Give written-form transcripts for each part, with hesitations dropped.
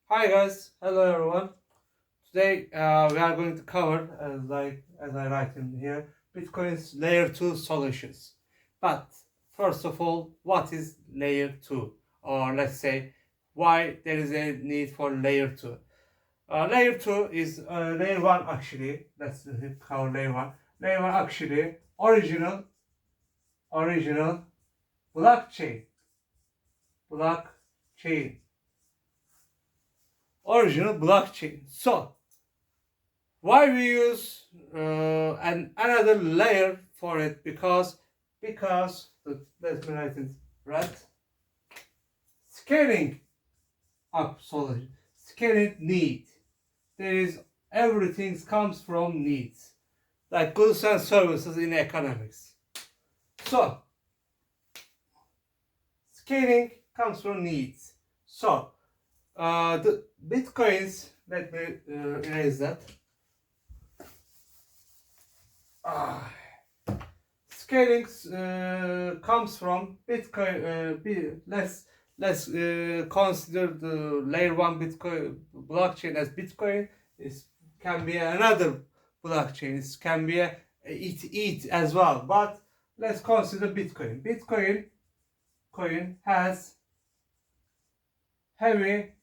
Hi guys, hello everyone. Today we are going to cover, as I write in here, Bitcoin's layer 2 solutions. But first of all, what is layer 2? Or let's say, why there is a need for layer 2? Layer 2 is layer 1 actually. Let's cover layer 1. Layer 1 actually, original blockchain. Blockchain. Original blockchain. So, why we use another layer for it? Because let me write it right. Scaling up solution. Scaling need. There is everything comes from needs, like goods and services in economics. So scaling comes from needs. So the bitcoins. Let me erase that. Scaling comes from Bitcoin. Let's consider the layer 1 Bitcoin blockchain as Bitcoin. It can be another blockchain. It can be a ETH as well. But let's consider Bitcoin. Bitcoin has heavy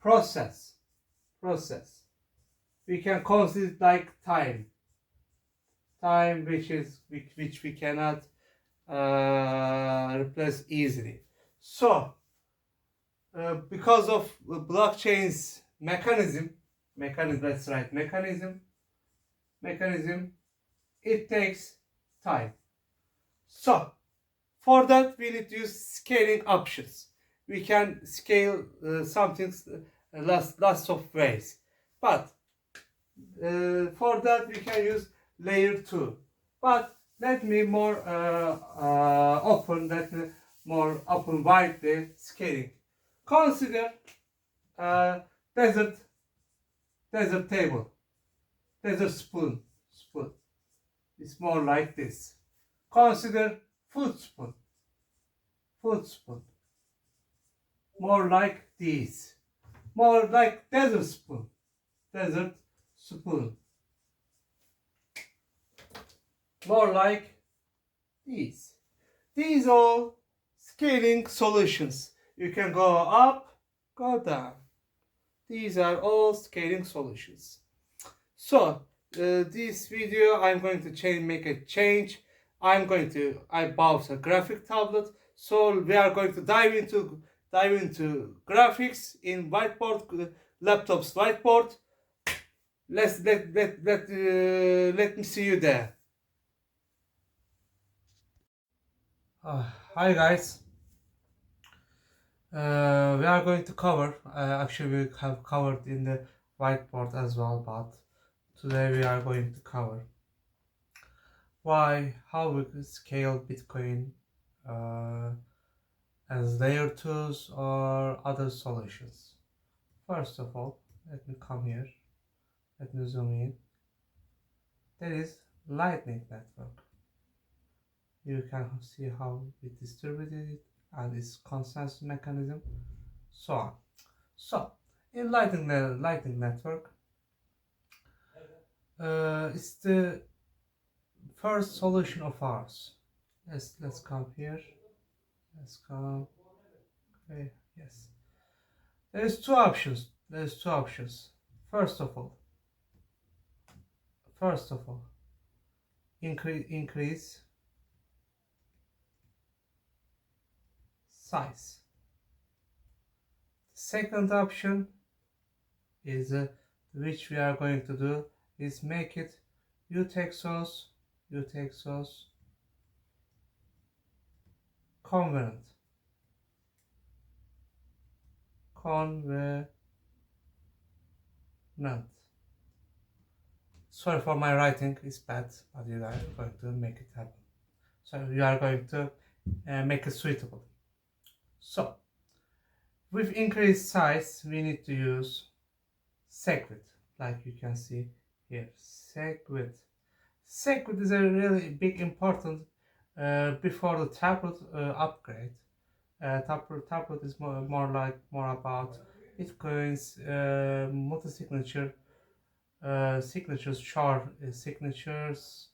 process. We can consider it like time which we cannot replace easily. So because of blockchain's mechanism, that's right, mechanism, it takes time. So for that we need to use scaling options. We can scale something lots of ways, but for that we can use layer 2. But let me more open widely scaling. Consider desert table, desert spoon. It's more like this. Consider food spoon, more like these, more like desert spoon, more like these. These are scaling solutions. You can go up, go down. These are all scaling solutions. So this video I'm going to make a change. I bought a graphic tablet, so we are going to dive into graphics in Whiteboard, laptop's Whiteboard. Let me see you there. Hi guys. We are going to cover. Actually, we have covered in the Whiteboard as well, but today we are going to cover how we can scale Bitcoin as layer 2s or other solutions. First of all, let me come here. Let me zoom in. There is Lightning Network. You can see how we distributed it and its consensus mechanism, so on. So in Lightning Network, it's the first solution of ours. Let's come here. Let's come. Okay, yes. There's two options. First of all, increase size. Second option is which we are going to do is make it UTXO's Convenant. Sorry for my writing, it's bad, but you are going to make it happen. So you are going to make it suitable. So with increased size, we need to use SegWit, like you can see here. SegWit is a really big important before the tablet upgrade. Taproot is more about Bitcoin's multi-signature signatures, shard signatures,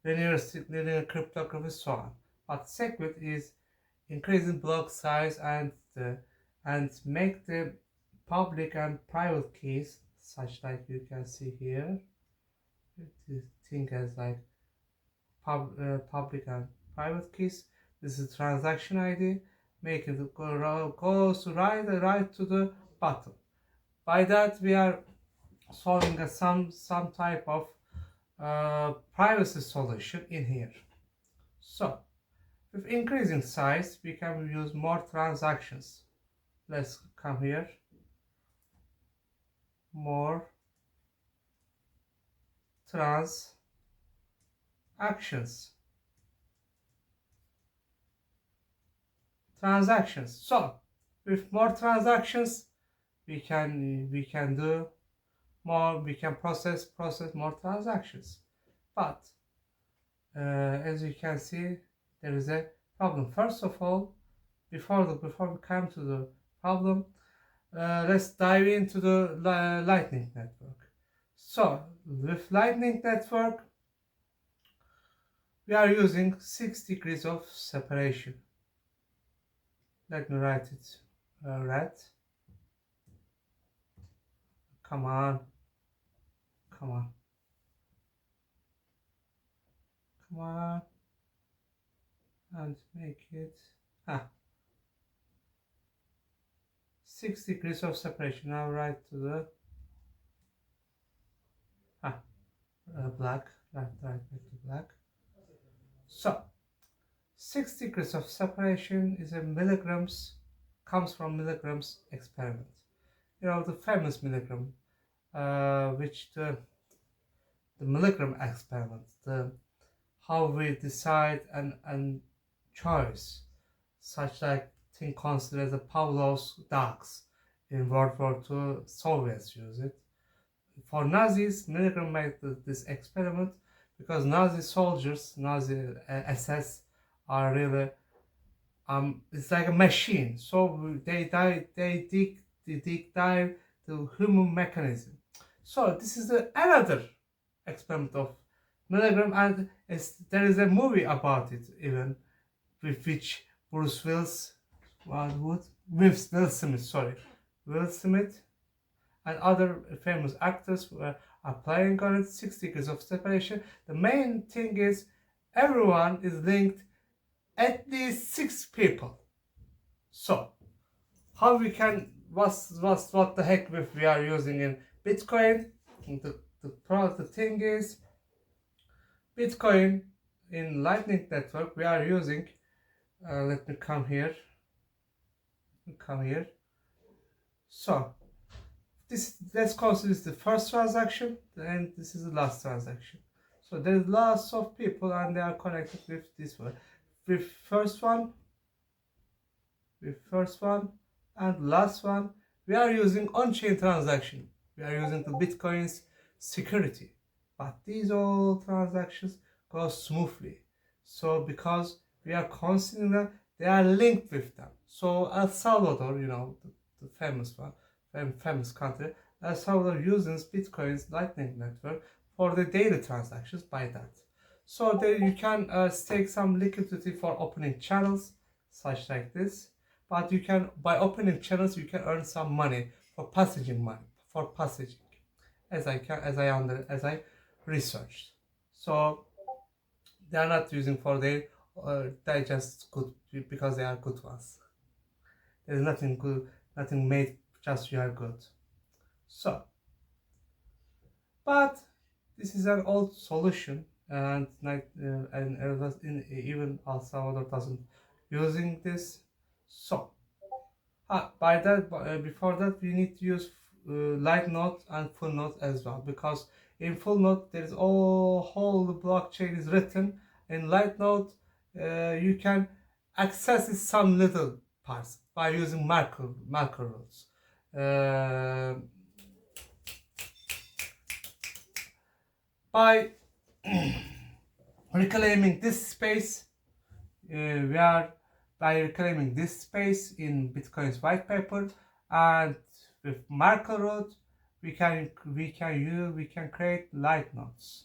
linear cryptography, so on. But Segwit is increasing block size and make the public and private keys, such like you can see here. You think as like public and private keys. This is transaction ID. Make it goes right to the bottom. By that we are solving some type of privacy solution in here. So with increasing size we can use more transactions. Let's come here. More transactions. So with more transactions we can do more, we can process more transactions. But as you can see, there is a problem. First of all, before we come to the problem, let's dive into the Lightning Network. So with Lightning Network we are using 6 degrees of separation. Let me write it red. Come on, and make it 6 degrees of separation. Now write to the black, right back to black. So 6 degrees of separation is a milligrams, comes from milligrams experiment. You know the famous milligram, which the milligram experiment, the how we decide and choice, such like thing considered the Pavlov's dogs in World War II. Soviets use it. For Nazis, milligram made this experiment because Nazi soldiers, Nazi SS are really it's like a machine. So they dive to human mechanism. So this is another experiment of milligram, and there is a movie about it even, with which Will Smith and other famous actors are playing on it. 6 degrees of separation. The main thing is everyone is linked at least 6 people. So how we can what the heck we are using in Bitcoin? The thing is, Bitcoin in Lightning Network we are using. Let me come here. So let's consider this the first transaction, and this is the last transaction. So there's lots of people and they are connected with this one. With first one and last one, we are using on-chain transaction. We are using the Bitcoin's security. But these all transactions go smoothly. So because we are considering that they are linked with them. So El Salvador, you know, the famous one, famous country, El Salvador uses Bitcoin's Lightning Network for the daily transactions by that. So there you can stake some liquidity for opening channels, such like this. But you can, by opening channels, you can earn some money for passaging as I researched. So they are not using for their, they're just good because they are good ones. There's nothing good, nothing made just you are good. So, but this is an old solution, and even El Salvador doesn't using this. So before that we need to use light node and full node as well, because in full node there is whole blockchain is written. In light node you can access it some little parts by using marker rules. By reclaiming this space, we are by reclaiming this space in Bitcoin's white paper, and with Merkle root we can create light nodes.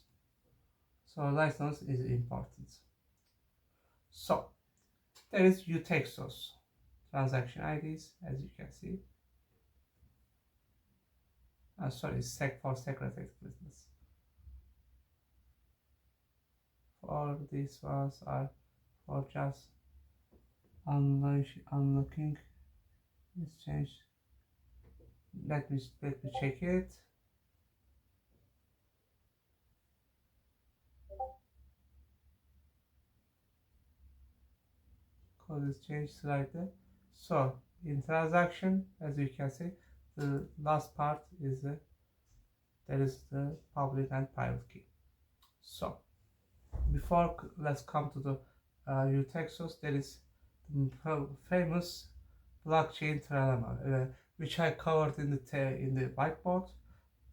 So light nodes is important. So there is UTXOs transaction IDs, as you can see. Sorry, for secretary business. For these ones are for just unlocking exchange. Let me check it. Code is changed slightly. So in transaction, as you can see, the last part is there is the public and private key. So before let's come to the UTXOs, there is the famous blockchain Trilemma, which I covered in the whiteboard.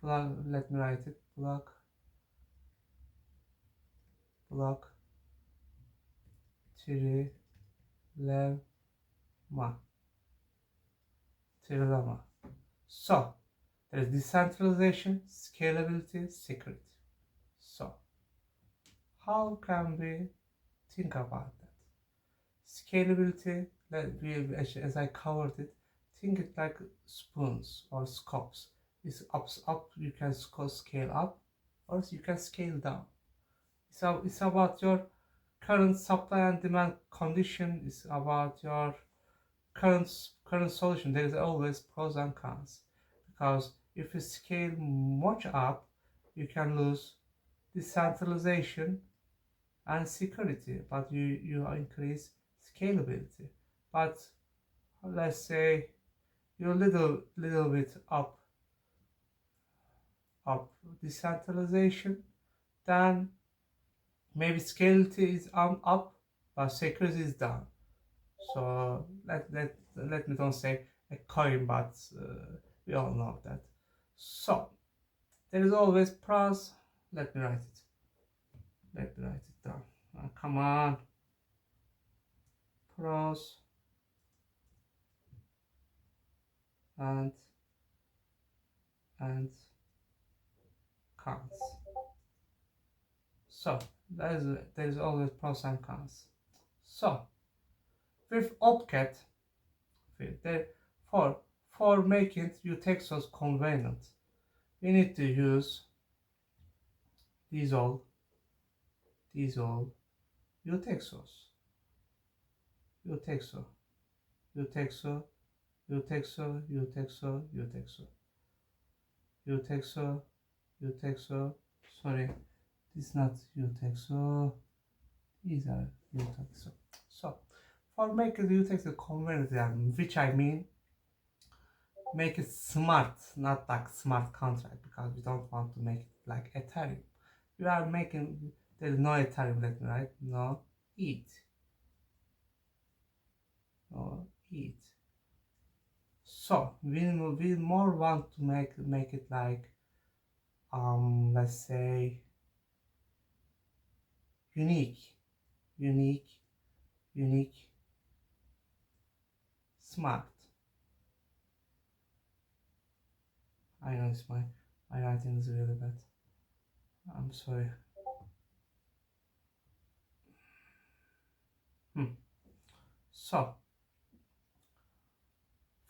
Let me write it. Block Trilemma. So there is decentralization, scalability, security. So how can we think about that? Scalability, as I covered it, think it like spoons or scopes. It's up, you can scale up, or you can scale down. It's about your current supply and demand condition. It's about your current solution. There is always pros and cons, because if you scale much up, you can lose decentralization and security, but you increase scalability. But let's say you're little bit up decentralization, then maybe scalability is up, but security is down. So let me don't say a coin, but we all know that. So there is always pros. Let me write it down. Come on. Pros and cons. So there is always pros and cons. So with OPCAT, for making UTXO convenant, we need to use these all UTXOs. Sorry, this is not UTXO. These are UTXO. So for making UTXO convenant, which I mean make it smart, not like smart contract, because we don't want to make it like Ethereum. We are making, there is no Ethereum, let me write, no ETH. So we more want to make it like let's say unique, smart. I know my writing is really bad. I'm sorry. So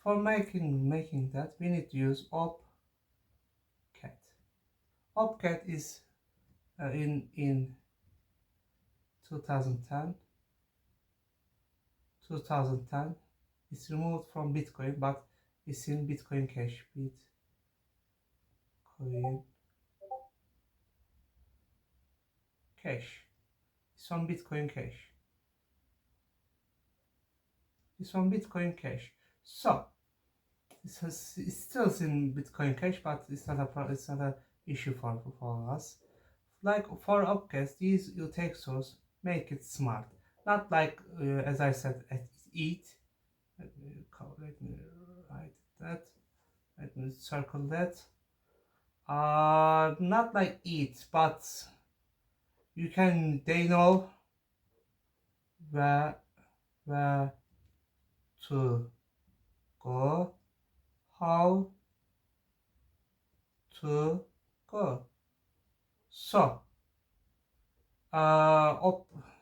for making that, we need to use OPCAT. OPCAT is in 2010. It's removed from Bitcoin, but it's in Bitcoin Cash. Bitcoin Cash. It's on Bitcoin Cash. So it's still in Bitcoin Cash, but it's not a issue for us. Like for OPCAT, these UTXOs make it smart, not like as I said at ETH. Let me write that. Let me circle that. Not like ETH, but they know where to go, how to go. So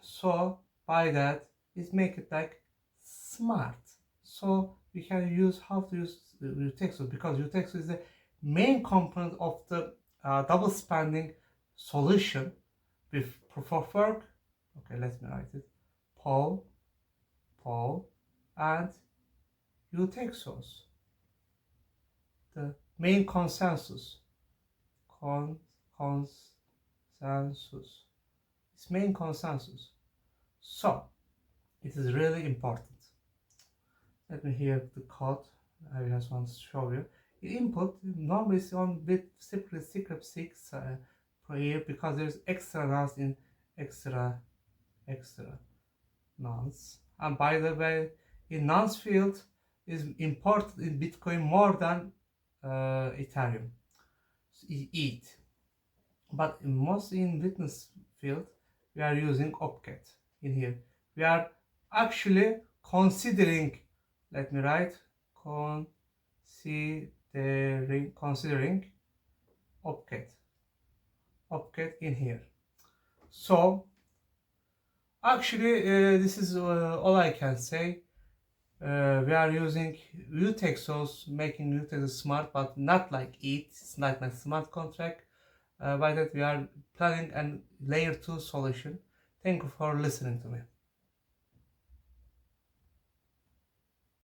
so by that it make it like smart. So we can use how to use UTXO, because UTXO is the main component of the double spanning solution with proof of work. Okay, let me write it. Paul, and UTXOs. The main consensus. Consensus. It's main consensus. So it is really important. Let me hear the code. I just want to show you. Input normally is on bit secret 6 per year, because there's extra nonce in extra nonce. And by the way, in nonce field is important in Bitcoin more than Ethereum, ETH. But mostly in witness field, we are using opcat in here. We are actually considering, let me write, considering opcat in here. So actually this is all I can say. We are using UTXOs, making UTXOs smart, but not like ETH. It's not like smart contract. By that we are planning a layer 2 solution. Thank you for listening to me.